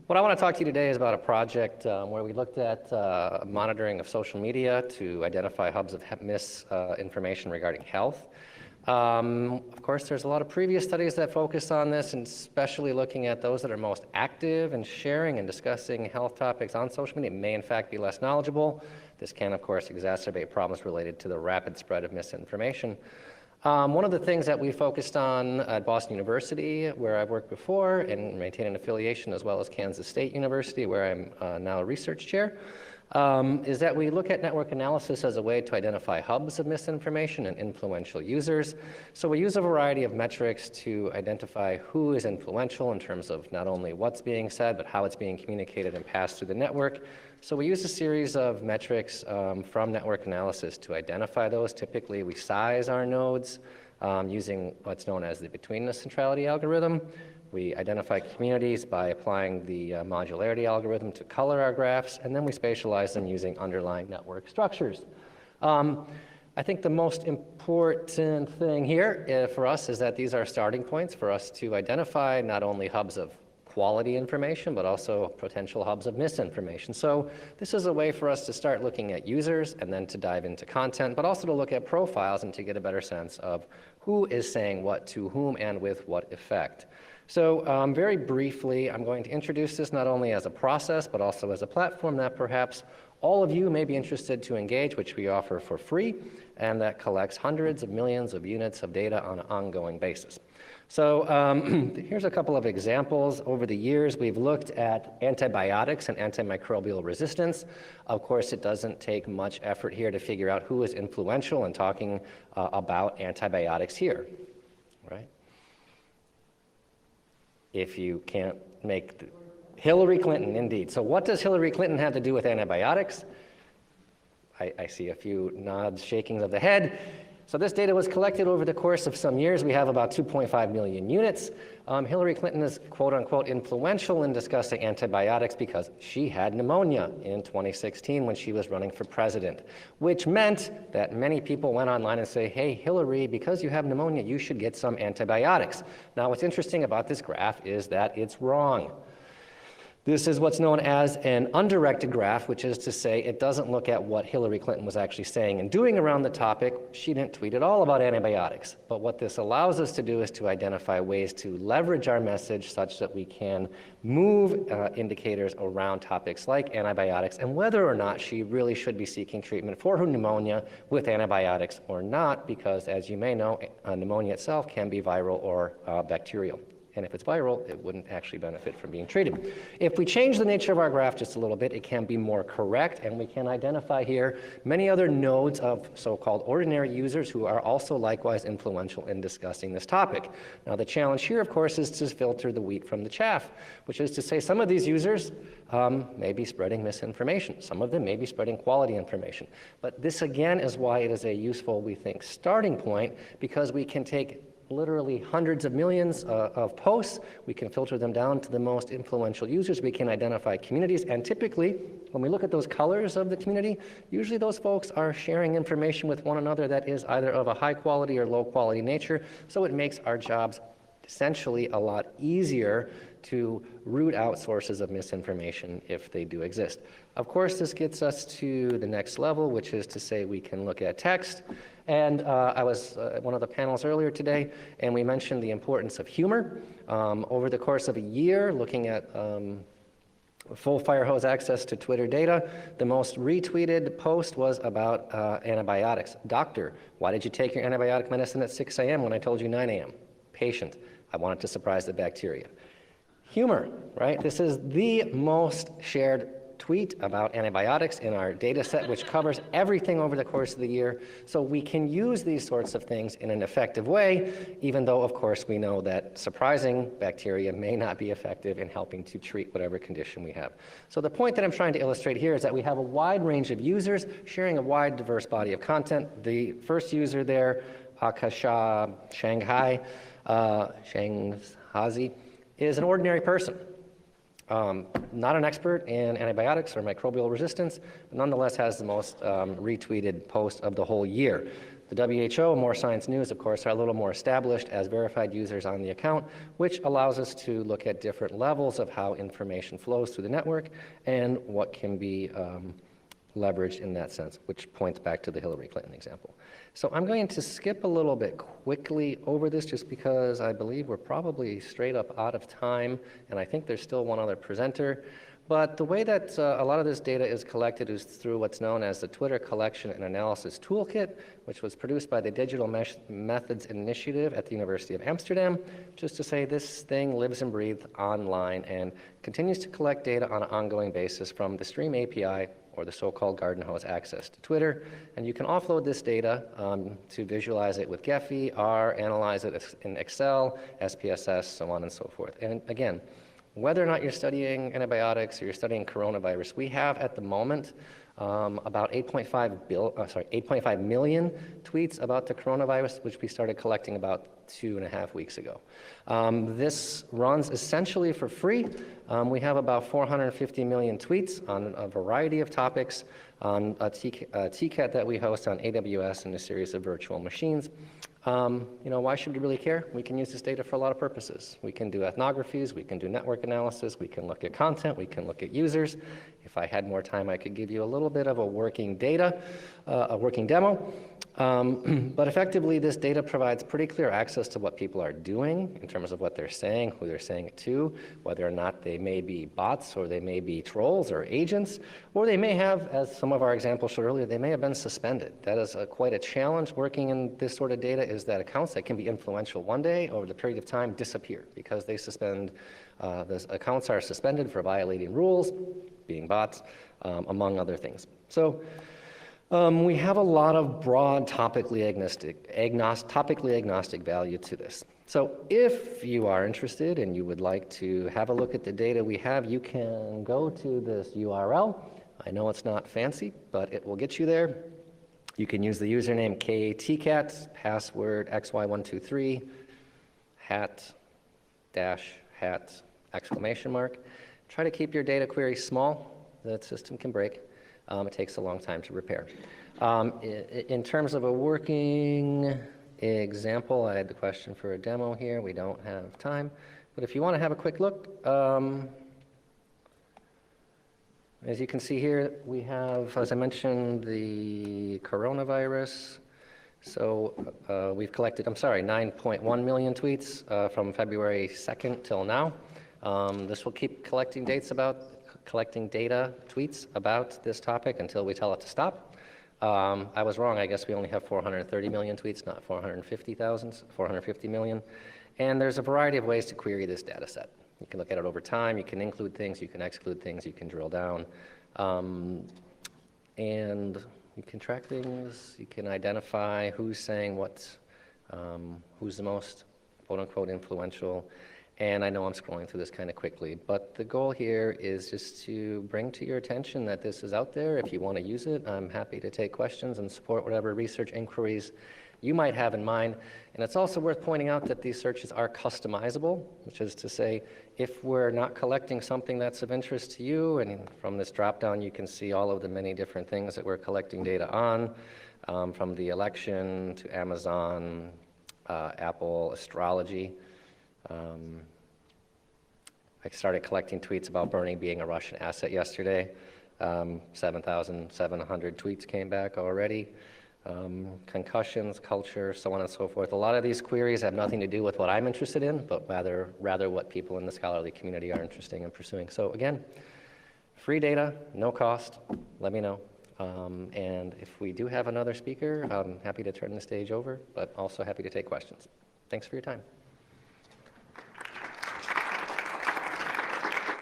What I want to talk to you today is about a project where we looked at monitoring of social media to identify hubs of misinformation regarding health. Of course, there's a lot of previous studies that focus on this, and especially looking at those that are most active in sharing and discussing health topics on social media may in fact be less knowledgeable. This can, of course, exacerbate problems related to the rapid spread of misinformation. One of the things that we focused on at Boston University, where I've worked before and maintain an affiliation, as well as Kansas State University, where I'm now a research chair, is that we look at network analysis as a way to identify hubs of misinformation and influential users. So we use a variety of metrics to identify who is influential in terms of not only what's being said, but how it's being communicated and passed through the network. So we use a series of metrics from network analysis to identify those. Typically, we size our nodes using what's known as the betweenness centrality algorithm. We identify communities by applying the modularity algorithm to color our graphs, and then we spatialize them using underlying network structures. I think the most important thing here for us is that these are starting points for us to identify not only hubs of quality information, but also potential hubs of misinformation. So this is a way for us to start looking at users and then to dive into content, but also to look at profiles and to get a better sense of who is saying what to whom and with what effect. So very briefly, I'm going to introduce this not only as a process, but also as a platform that perhaps all of you may be interested to engage, which we offer for free, and that collects hundreds of millions of units of data on an ongoing basis. So here's a couple of examples. Over the years, we've looked at antibiotics and antimicrobial resistance. Of course, it doesn't take much effort here to figure out who is influential in talking about antibiotics here, right? If you can't make Hillary Clinton, indeed. So what does Hillary Clinton have to do with antibiotics? I see a few nods, shakings of the head. So this data was collected over the course of some years. We have about 2.5 million units. Hillary Clinton is quote unquote influential in discussing antibiotics because she had pneumonia in 2016 when she was running for president, which meant that many people went online and say, hey, Hillary, because you have pneumonia, you should get some antibiotics. Now, what's interesting about this graph is that it's wrong. This is what's known as an undirected graph, which is to say it doesn't look at what Hillary Clinton was actually saying and doing around the topic. She didn't tweet at all about antibiotics. But what this allows us to do is to identify ways to leverage our message such that we can move indicators around topics like antibiotics and whether or not she really should be seeking treatment for her pneumonia with antibiotics or not, because as you may know, pneumonia itself can be viral or bacterial. And if it's viral, it wouldn't actually benefit from being treated. If we change the nature of our graph just a little bit, it can be more correct, and we can identify here many other nodes of so-called ordinary users who are also likewise influential in discussing this topic. Now, the challenge here, of course, is to filter the wheat from the chaff, which is to say some of these users may be spreading misinformation. Some of them may be spreading quality information. But this, again, is why it is a useful, we think, starting point, because we can take literally hundreds of millions of posts. We can filter them down to the most influential users. We can identify communities. And typically, when we look at those colors of the community, usually those folks are sharing information with one another that is either of a high quality or low quality nature. So it makes our jobs essentially a lot easier to root out sources of misinformation if they do exist. Of course, this gets us to the next level, which is to say we can look at text. And I was at one of the panels earlier today, and we mentioned the importance of humor. Over the course of a year, looking at full fire hose access to Twitter data, the most retweeted post was about antibiotics. Doctor, why did you take your antibiotic medicine at 6 a.m. when I told you 9 a.m.? Patient, I wanted to surprise the bacteria. Humor, right? This is the most shared tweet about antibiotics in our data set, which covers everything over the course of the year. So we can use these sorts of things in an effective way, even though, of course, we know that surprising bacteria may not be effective in helping to treat whatever condition we have. So the point that I'm trying to illustrate here is that we have a wide range of users sharing a wide, diverse body of content. The first user there, Akasha Shanghai, Shanghazi, is an ordinary person. Not an expert in antibiotics or microbial resistance, but nonetheless has the most retweeted post of the whole year. The WHO, More Science News, of course, are a little more established as verified users on the account, which allows us to look at different levels of how information flows through the network and what can be leveraged in that sense, which points back to the Hillary Clinton example. So I'm going to skip a little bit quickly over this just because I believe we're probably straight up out of time, and I think there's still one other presenter. But the way that a lot of this data is collected is through what's known as the Twitter Collection and Analysis Toolkit, which was produced by the Digital Methods Initiative at the University of Amsterdam, just to say this thing lives and breathes online and continues to collect data on an ongoing basis from the Stream API or the so-called garden hose access to Twitter. And you can offload this data to visualize it with Gephi, R, analyze it in Excel, SPSS, so on and so forth. And again, whether or not you're studying antibiotics or you're studying coronavirus, we have at the moment about 8.5 million tweets about the coronavirus, which we started collecting about 2.5 weeks ago. This runs essentially for free. We have about 450 million tweets on a variety of topics on a TCAT that we host on AWS and a series of virtual machines. Why should we really care? We can use this data for a lot of purposes. We can do ethnographies, we can do network analysis, we can look at content, we can look at users. If I had more time, I could give you a little bit of a working demo. But effectively, this data provides pretty clear access to what people are doing in terms of what they're saying, who they're saying it to, whether or not they may be bots or they may be trolls or agents, or they may have, as some of our examples showed earlier, they may have been suspended. That is quite a challenge working in this sort of data, is that accounts that can be influential one day over the period of time disappear because they suspend, the accounts are suspended for violating rules, being bots, among other things. So we have a lot of broad topically agnostic value to this. So if you are interested and you would like to have a look at the data we have, you can go to this URL. I know it's not fancy, but it will get you there. You can use the username KTCAT, password XY123, hat, exclamation mark. Try to keep your data query small. The system can break. It takes a long time to repair. In terms of a working example, I had the question for a demo here. We don't have time. But if you want to have a quick look, as you can see here, we have, as I mentioned, the coronavirus. So we've collected, 9.1 million tweets from February 2nd till now. This will keep collecting data, tweets about this topic until we tell it to stop. I was wrong. I guess we only have 430 million tweets, not 450 million. And there's a variety of ways to query this data set. You can look at it over time. You can include things. You can exclude things. You can drill down. And you can track things. You can identify who's saying what, who's the most quote-unquote influential. And I know I'm scrolling through this kind of quickly, but the goal here is just to bring to your attention that this is out there. If you want to use it, I'm happy to take questions and support whatever research inquiries you might have in mind. And it's also worth pointing out that these searches are customizable, which is to say, if we're not collecting something that's of interest to you, and from this drop-down you can see all of the many different things that we're collecting data on, from the election to Amazon, Apple, astrology. I started collecting tweets about Bernie being a Russian asset yesterday. 7,700 tweets came back already. Concussions, culture, so on and so forth. A lot of these queries have nothing to do with what I'm interested in, but rather what people in the scholarly community are interested in pursuing. So again, free data, no cost, let me know. And if we do have another speaker, I'm happy to turn the stage over, but also happy to take questions. Thanks for your time.